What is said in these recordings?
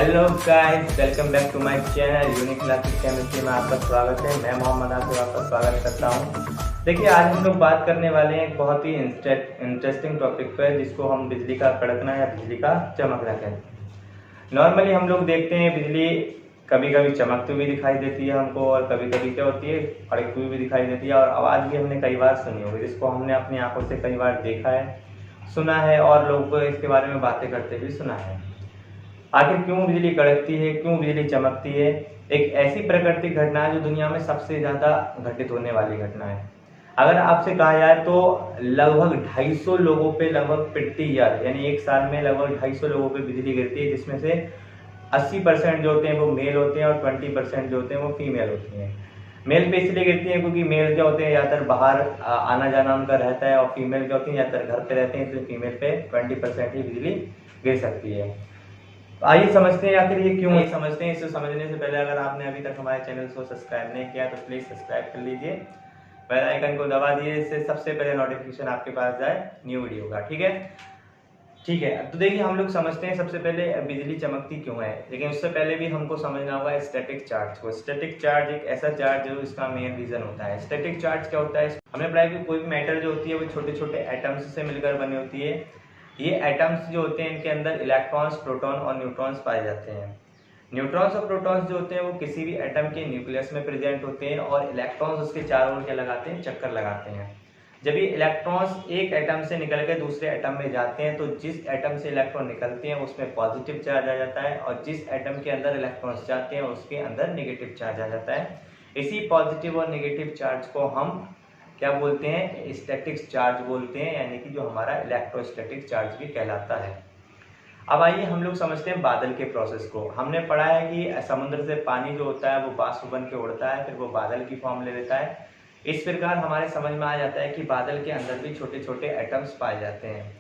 Hello guys, welcome back to my channel unique classic chemistry में आपका स्वागत है। मैं मोहम्मद आपसे आपका स्वागत करता हूं। देखिए, आज हम लोग बात करने वाले हैं एक बहुत ही इंटरेस्टिंग टॉपिक पर, जिसको हम बिजली का कड़कना या बिजली का चमकना कहते हैं। नॉर्मली हम लोग देखते हैं बिजली कभी कभी चमकती हुई दिखाई देती है हमको, और कभी कभी क्या होती है, कड़कती हुई भी दिखाई देती है, और आवाज़ भी हमने कई बार सुनी होगी, जिसको हमने अपनी आंखों से कई बार देखा है, सुना है, और लोगों को इसके बारे में बातें करते हुए सुना है। आखिर क्यों बिजली कड़कती है, क्यों बिजली चमकती है? एक ऐसी प्राकृतिक घटना है जो दुनिया में सबसे ज़्यादा घटित होने वाली घटना है। अगर आपसे कहा जाए तो लगभग 250 लोगों पे लगभग प्रति ईयर, यानी एक साल में लगभग 250 लोगों पे बिजली गिरती है, जिसमें से 80% जो होते हैं वो मेल होते हैं और 20% जो होते हैं वो फीमेल होती हैं। मेल पे इसलिए गिरती है क्योंकि मेल क्या होते हैं ज़्यादातर बाहर आना जाना उनका रहता है, और फीमेल क्या होती है ज़्यादातर घर पे रहते हैं, इसलिए फीमेल पे 20% ही बिजली गिर सकती है। आइए समझते हैं आखिर ये क्यों है। समझते हैं। इसे समझने से पहले अगर आपने अभी तक हमारे चैनल को सब्सक्राइब नहीं किया तो प्लीज सब्सक्राइब कर लीजिए, बेल आइकन को दबा दीजिए, इससे सबसे पहले नोटिफिकेशन आपके पास जाए न्यू वीडियो का। ठीक है। तो देखिए, हम लोग समझते हैं सबसे पहले बिजली चमकती क्यों है, लेकिन उससे पहले भी हमको समझना होगा स्टैटिक चार्ज को। स्टैटिक चार्ज एक ऐसा चार्ज है जो इसका मेन रीजन होता है। स्टैटिक चार्ज क्या होता है? हमने पढ़ा है कि कोई भी मैटर जो होती है वो छोटे छोटे एटम्स से मिलकर बनी होती है। ये एटम्स जो होते हैं इनके अंदर इलेक्ट्रॉन्स, प्रोटॉन और न्यूट्रॉन्स पाए जाते हैं। न्यूट्रॉन्स और प्रोटॉन्स जो होते हैं वो किसी भी एटम के न्यूक्लियस में प्रेजेंट होते हैं, और इलेक्ट्रॉन्स उसके चारों ओर क्या लगाते हैं, चक्कर लगाते हैं। जब ये इलेक्ट्रॉन्स एक एटम से निकल के दूसरे एटम में जाते हैं तो जिस एटम से इलेक्ट्रॉन निकलते हैं उसमें पॉजिटिव चार्ज आ जाता है, और जिस एटम के अंदर इलेक्ट्रॉन्स जाते हैं उसके अंदर नेगेटिव चार्ज आ जाता है। इसी पॉजिटिव और नेगेटिव चार्ज को हम क्या बोलते हैं, स्टैटिक चार्ज बोलते हैं, यानी कि जो हमारा इलेक्ट्रोस्टैटिक चार्ज भी कहलाता है। अब आइए हम लोग समझते हैं बादल के प्रोसेस को। हमने पढ़ा है कि समुद्र से पानी जो होता है वो बाष्प बन के उड़ता है, फिर वो बादल की फॉर्म ले लेता है। इस प्रकार हमारे समझ में आ जाता है कि बादल के अंदर भी छोटे छोटे एटम्स पाए जाते हैं।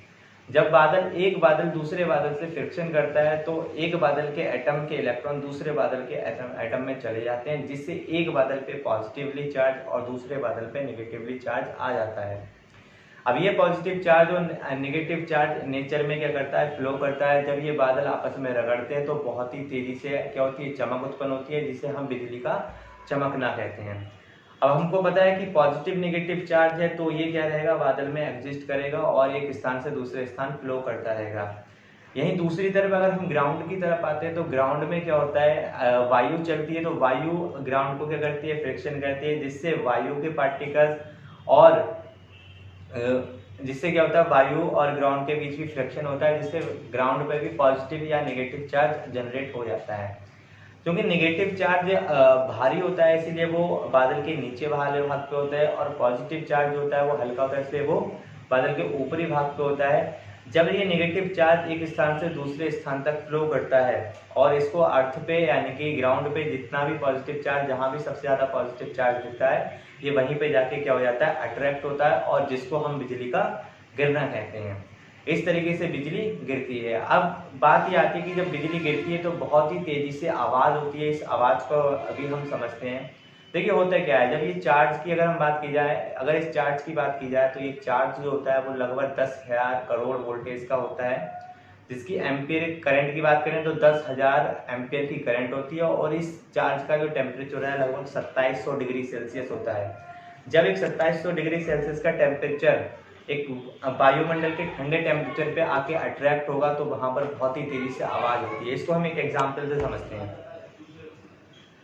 जब एक बादल दूसरे बादल से फ्रिक्शन करता है तो एक बादल के एटम के इलेक्ट्रॉन दूसरे बादल के एटम में चले जाते हैं, जिससे एक बादल पे पॉजिटिवली चार्ज और दूसरे बादल पे नेगेटिवली चार्ज आ जाता है। अब ये पॉजिटिव चार्ज और नेगेटिव चार्ज नेचर में क्या करता है, फ्लो करता है। जब ये बादल आपस में रगड़ते हैं तो बहुत ही तेजी से क्या होती है, चमक उत्पन्न होती है, जिसे हम बिजली का चमकना कहते हैं। अब हमको पता है कि पॉजिटिव नेगेटिव चार्ज है तो ये क्या रहेगा, बादल में एग्जिस्ट करेगा और एक स्थान से दूसरे स्थान फ्लो करता रहेगा। यहीं दूसरी तरफ अगर हम ग्राउंड की तरफ आते हैं तो ग्राउंड में क्या होता है, वायु चलती है, तो वायु ग्राउंड को क्या करती है, फ्रिक्शन करती है, जिससे वायु के पार्टिकल्स और जिससे क्या होता है, वायु और ग्राउंड के बीच भी फ्रिक्शन होता है, जिससे ग्राउंड पर भी पॉजिटिव या नेगेटिव चार्ज जनरेट हो जाता है। क्योंकि नेगेटिव चार्ज भारी होता है इसीलिए वो बादल के नीचे वाले भाग पे होता है, और पॉजिटिव चार्ज होता है वो हल्का होता है इसलिए वो बादल के ऊपरी भाग पे होता है। जब ये नेगेटिव चार्ज एक स्थान से दूसरे स्थान तक फ्लो करता है और इसको अर्थ पे यानी कि ग्राउंड पे जितना भी पॉजिटिव चार्ज, जहाँ भी सबसे ज़्यादा पॉजिटिव चार्ज दिखता है, ये वहीं पे जाके क्या हो जाता है, अट्रैक्ट होता है, और जिसको हम बिजली का गिरना कहते हैं। इस तरीके से बिजली गिरती है। अब बात ये आती है कि जब बिजली गिरती है तो बहुत ही तेजी से आवाज़ होती है। इस आवाज़ को अभी हम समझते हैं। देखिए, होता क्या है, जब ये चार्ज की अगर हम बात की जाए, अगर इस चार्ज की बात की जाए तो ये चार्ज जो होता है वो लगभग 10,000 करोड़ वोल्टेज का होता है, जिसकी एम्पियर करंट की बात करें तो 10,000 एम्पियर की करंट होती है, और इस चार्ज का जो टेम्परेचर है लगभग 2700 डिग्री सेल्सियस होता है। जब एक 2700 डिग्री सेल्सियस का टेम्परेचर एक वायुमंडल के ठंडे टेम्परेचर पे आके अट्रैक्ट होगा तो वहां पर बहुत ही तेजी से आवाज होती है। इसको हम एक एग्जांपल से समझते हैं।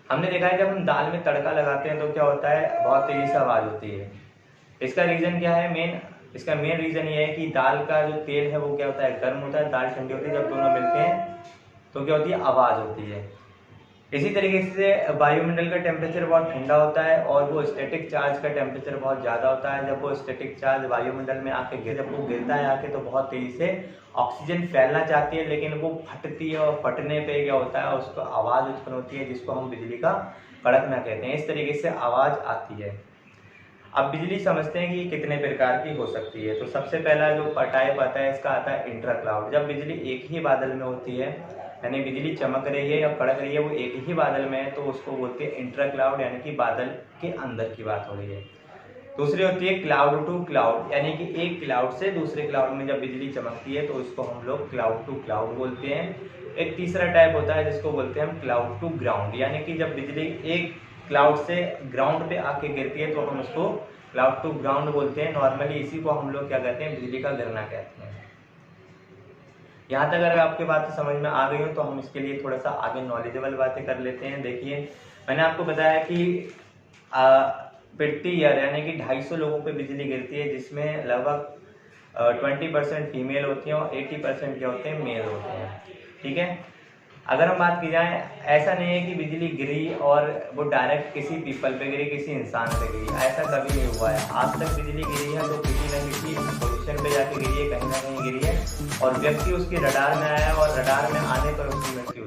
हमने देखा है जब हम दाल में तड़का लगाते हैं तो क्या होता है, बहुत तेजी से आवाज होती है। इसका रीजन क्या है, इसका मेन रीजन ये है कि दाल का जो तेल है वो क्या होता है, गर्म होता है, दाल ठंडी होती है, जब दोनों मिलते हैं तो क्या होती है, आवाज होती है। इसी तरीके से वायुमंडल का टेम्परेचर बहुत ठंडा होता है और वो स्टैटिक चार्ज का टेम्परेचर बहुत ज़्यादा होता है। जब वो स्टैटिक चार्ज वायुमंडल में आके जब वो गिरता है आके तो बहुत तेज़ी से ऑक्सीजन फैलना चाहती है, लेकिन वो फटती है, और फटने पे क्या होता है, उसको आवाज़ उत्पन्न होती है, जिसको हम बिजली का कड़कना कहते हैं। इस तरीके से आवाज़ आती है। अब बिजली समझते हैं कि कितने प्रकार की हो सकती है। तो सबसे पहला जो टाइप आता है इसका आता है इंट्रा क्लाउड। जब बिजली एक ही बादल में होती है, यानी बिजली चमक रही है या कड़क रही है वो एक ही बादल में है, तो उसको बोलते हैं इंट्रा क्लाउड, यानी कि बादल के अंदर की बात हो रही है। दूसरी होती है क्लाउड टू क्लाउड, यानी कि एक क्लाउड से दूसरे क्लाउड में जब बिजली चमकती है तो इसको हम लोग क्लाउड टू क्लाउड बोलते हैं। एक तीसरा टाइप होता है जिसको बोलते हैं हम क्लाउड टू ग्राउंड, यानी कि जब बिजली एक क्लाउड से ग्राउंड पे आके गिरती है तो हम उसको क्लाउड टू ग्राउंड बोलते हैं। नॉर्मली इसी को हम लोग क्या कहते हैं, बिजली का गिरना कहते हैं। यहाँ तक अगर आपके बात समझ में आ गई हो तो हम इसके लिए थोड़ा सा आगे नॉलेजेबल बातें कर लेते हैं। देखिए मैंने आपको बताया कि प्रति ईयर यानी कि 250 लोगों पे बिजली गिरती है, जिसमें लगभग 20% फीमेल होती हैं और 80% क्या होते हैं, मेल होते हैं। ठीक है, अगर हम बात की जाए, ऐसा नहीं है कि बिजली गिरी और वो डायरेक्ट किसी पीपल पे गिरी, किसी इंसान पे गिरी, ऐसा कभी नहीं हुआ है। आज तक बिजली गिरी है तो किसी न किसी पोजीशन पे जाके गिरी है, कहीं ना कहीं गिरी है और व्यक्ति उसके रडार में आया और रडार में आने पर उसकी मृत्यु